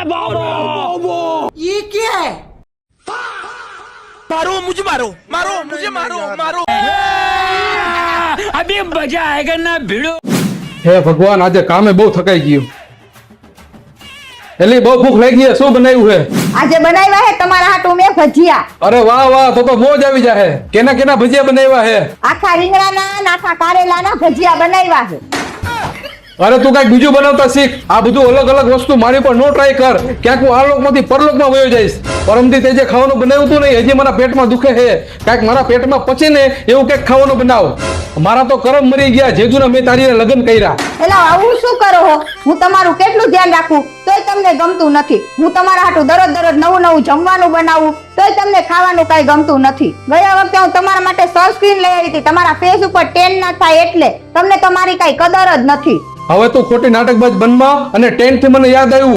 बाबू ये क्या है? मारो मुझे मारो मारो मुझे मारो मारो अभी मजा आएगा ना भिड़ो। હે ભગવાન આજે કામે બહુ થકાઈ ગયું એલી બહુ ભૂખ લાગી છે શું બનાવ્યું છે આજે બનાવ્યા હે તમારા હાટુ મેં ભજીયા અરે વાહ વાહ તો મોજ આવી જાહે કેના કેના ભજીયા બનાવ્યા છે આખા રીંગણાના અને આખા કારેલાના ભજીયા બનાવ્યા છે અરે તું કઈક બીજું બનાવતા શીખ આ બધું અલગ અલગ વસ્તુ મારી પર નો ટ્રાય કર ક્યાંક હું આ લોકમાંથી પરલોકમાં વયો જઈશ પરમથી તે જે ખાવાનું બનાવ્યું હતું ને હજી મારા પેટમાં દુખે છે કાંઈક મારા પેટમાં પચે ને એવું કંઈક ખાવાનું બનાવ મારા તો કરમ મરી ગયા જેજુના મેં તારી લગ્ન કર્યા એલા આવું શું કરો હો હું તમારું કેટલું ધ્યાન રાખું તોય તમને ગમતું નથી હું તમારા હાટુ દરરોજ નવું નવું જમવાનું બનાવું તોય તમને ખાવાનું કઈ ગમતું નથી ગયા વખતે હું તમારા માટે સનસ્ક્રીન લઈ આવી હતી તમારા ફેસ ઉપર ટેન ના થાય એટલે તમને તમારી કઈ કદર જ નથી હવે તું ખોટી નાટકબાજ બનમાં અને ટેન્ટ થી મને યાદ આવ્યું